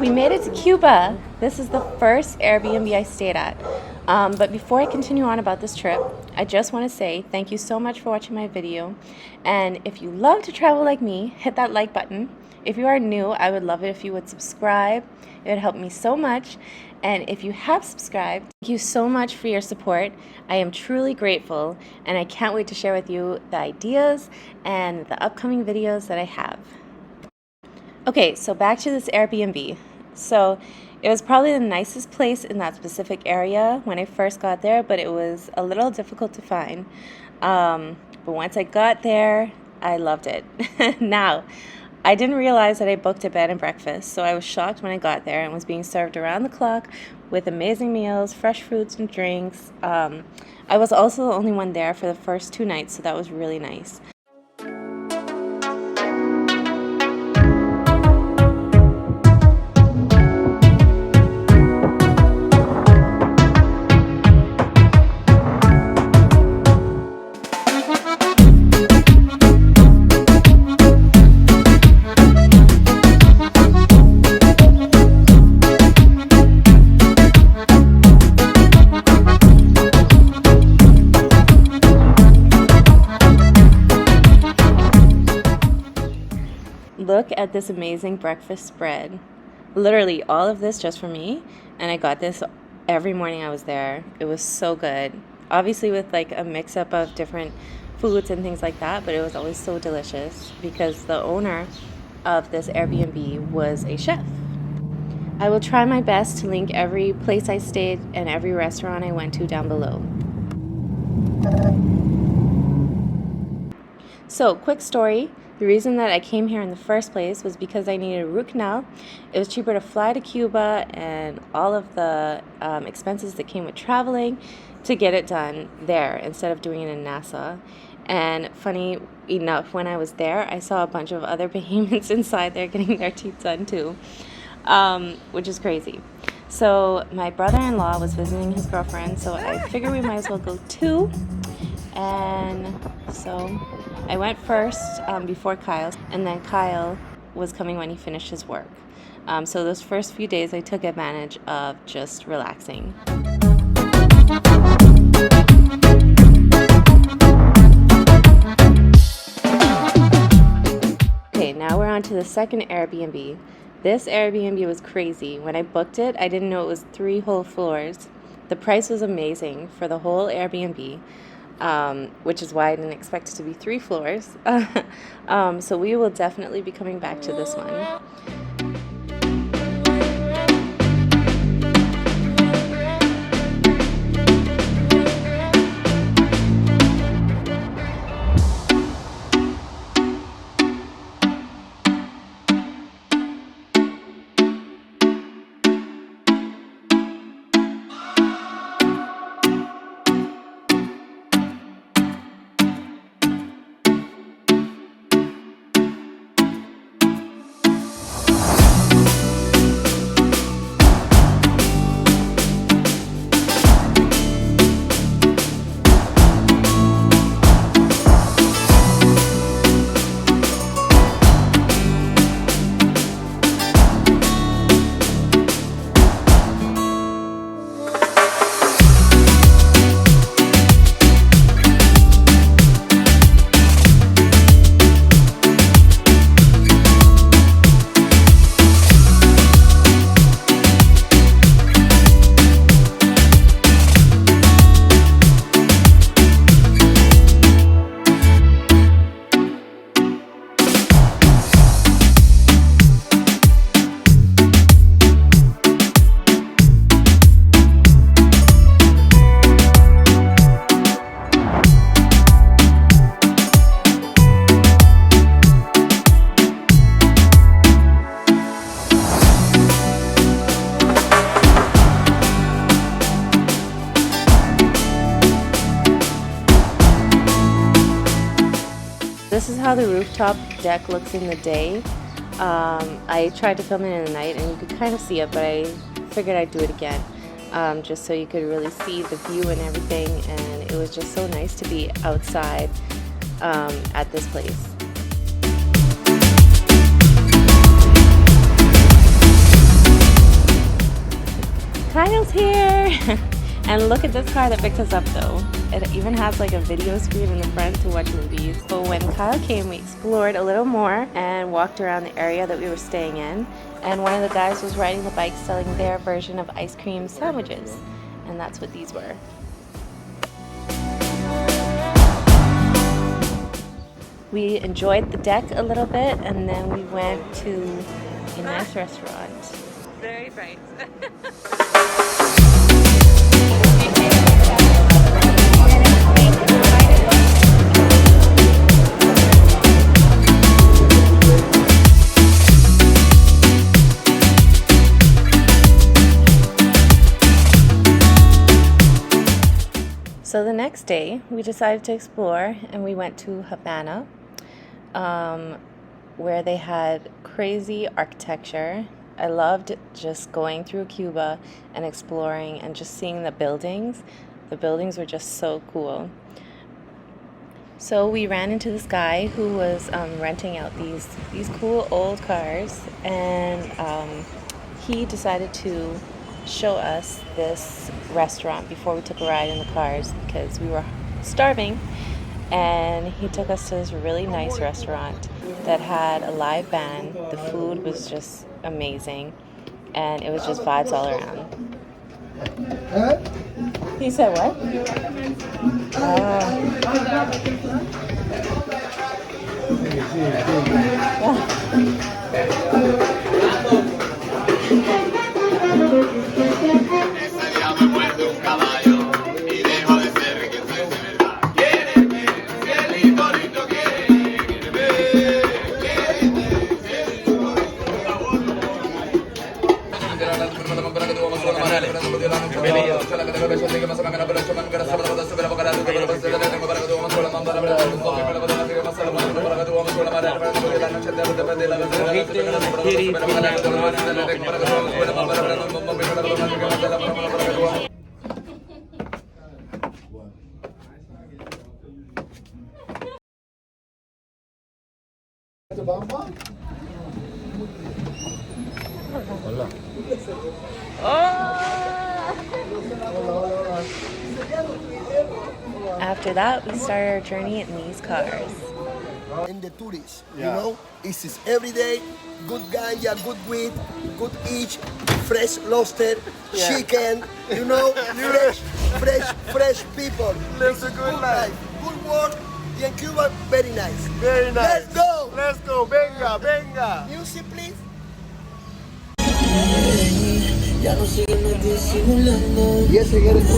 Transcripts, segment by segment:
We made it to Cuba. This is the first Airbnb I stayed at. But before I continue on about this trip, I just want to say thank you so much for watching my video. And if you love to travel like me, hit that like button. If you are new, I would love it if you would subscribe. It would help me so much. And if you have subscribed, thank you so much for your support. I am truly grateful, and I can't wait to share with you the ideas and the upcoming videos that I have. Okay, so back to this Airbnb. So it was probably the nicest place in that specific area when I first got there, but it was a little difficult to find. But once I got there, I loved it. Now, I didn't realize that I booked a bed and breakfast, so I was shocked when I got there and was being served around the clock with amazing meals, fresh fruits and drinks. I was also the only one there for the first 2 nights, so that was really nice. Look at this amazing breakfast spread. Literally all of this just for me, and I got this every morning I was there. It was so good. Obviously with like a mix-up of different foods and things like that, but it was always so delicious because the owner of this Airbnb was a chef. I will try my best to link every place I stayed and every restaurant I went to down below. So, quick story. The reason that I came here in the first place was because I needed a root canal. It was cheaper to fly to Cuba and all of the expenses that came with traveling to get it done there instead of doing it in Nassau. And funny enough, when I was there, I saw a bunch of other behemoths inside there getting their teeth done too, which is crazy. So my brother-in-law was visiting his girlfriend, so I figured we might as well go too. And so I went first before Kyle, and then Kyle was coming when he finished his work. So those first few days I took advantage of just relaxing. Okay, now we're on to the second Airbnb. This Airbnb was crazy. When I booked it, I didn't know it was 3 whole floors. The price was amazing for the whole Airbnb. Which is why I didn't expect it to be 3 floors. So we will definitely be coming back to this one. This is how the rooftop deck looks in the day. I tried to film it in the night and you could kind of see it, but I figured I'd do it again just so you could really see the view and everything, and it was just so nice to be outside at this place. finals here. And look at this car that picked us up though. It even has like a video screen in the front to watch movies. So when Kyle came, we explored a little more and walked around the area that we were staying in. And one of the guys was riding the bike selling their version of ice cream sandwiches. And that's what these were. We enjoyed the deck a little bit and then we went to a nice restaurant. Very bright. So the next day, we decided to explore and we went to Havana, where they had crazy architecture. I loved just going through Cuba and exploring and just seeing the buildings. The buildings were just so cool. So we ran into this guy who was renting out these cool old cars, and he decided to show us this restaurant before we took a ride in the cars because we were starving. And he took us to this really nice restaurant that had a live band. The food was just amazing and it was just vibes all around. He said what? After that, we started our journey in these cars. In the tourists, you know, it's every day, good ganja, good weed, good eat, fresh lobster, chicken, you know, fresh people. Lives a good life. Good work. In Cuba, very nice. Very nice. Let's go. Let's go. Venga, venga. Music, please. Y ese que eres tú,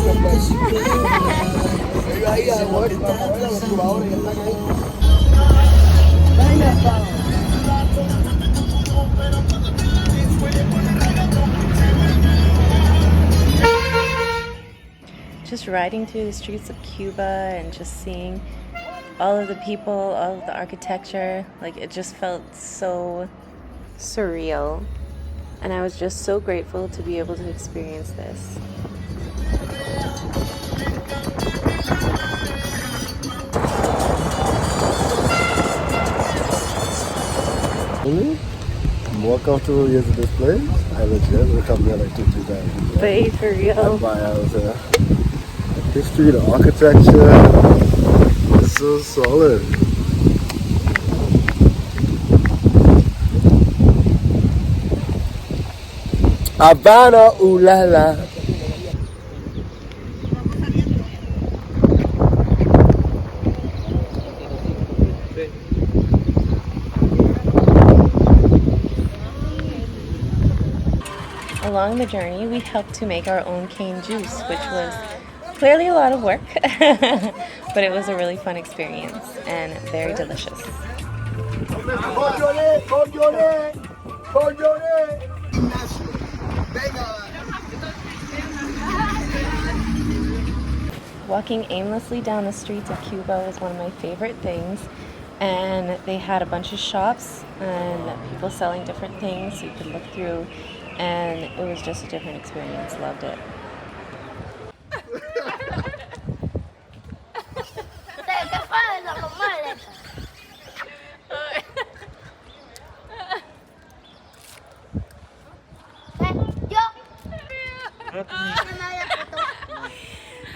ellos ahí a mover a los jugadores que están ahí. Just riding through the streets of Cuba and just seeing all of the people, all of the architecture, like it just felt so surreal. And I was just so grateful to be able to experience this. More comfortable visit this place. I legit will come there like 2-3 times. But for real. History, the architecture, it's so solid. Havana, ooh la la. Along the journey, we helped to make our own cane juice, which was clearly a lot of work, but it was a really fun experience and very delicious. Walking aimlessly down the streets of Cuba was one of my favorite things, and they had a bunch of shops and people selling different things so you could look through, and it was just a different experience. Loved it.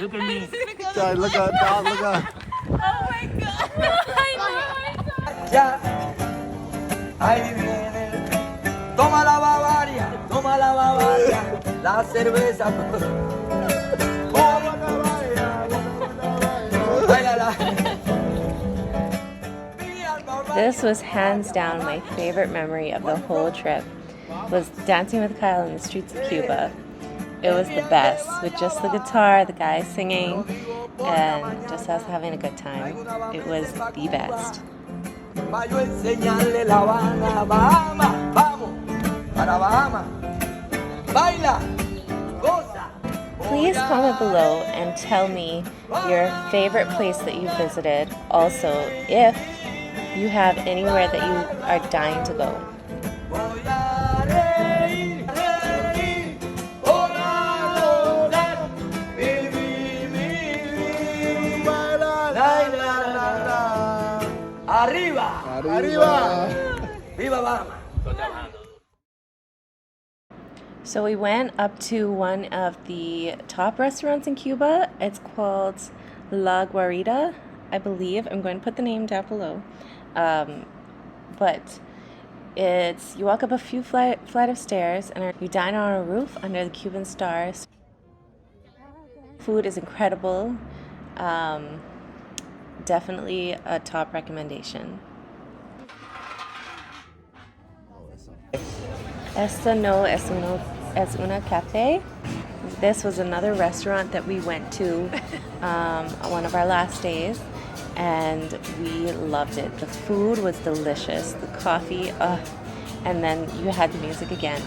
Look at me. Dad, look out, Dad, look out. Oh my god. Ya, ahí viene. Toma la Bavaria, la cerveza. This was hands down my favorite memory of the whole trip, was dancing with Kyle in the streets of Cuba. It was the best, with just the guitar, the guys singing, and just us having a good time. It was the best. Please comment below and tell me your favorite place that you visited. Also, if you have anywhere that you are dying to go. Arriba! Arriba! Viva Bahama! So we went up to one of the top restaurants in Cuba. It's called La Guarida, I believe. I'm going to put the name down below. But it's, you walk up a few flight of stairs and you dine on a roof under the Cuban stars. Food is incredible. Definitely a top recommendation. Esta no es una café. This was another restaurant that we went to on one of our last days, and we loved it. The food was delicious, the coffee, and then you had the music again.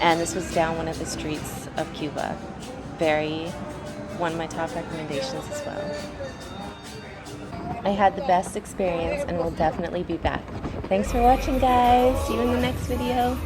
And this was down one of the streets of Cuba. One of my top recommendations as well. I had the best experience and will definitely be back. Thanks for watching, guys. See you in the next video.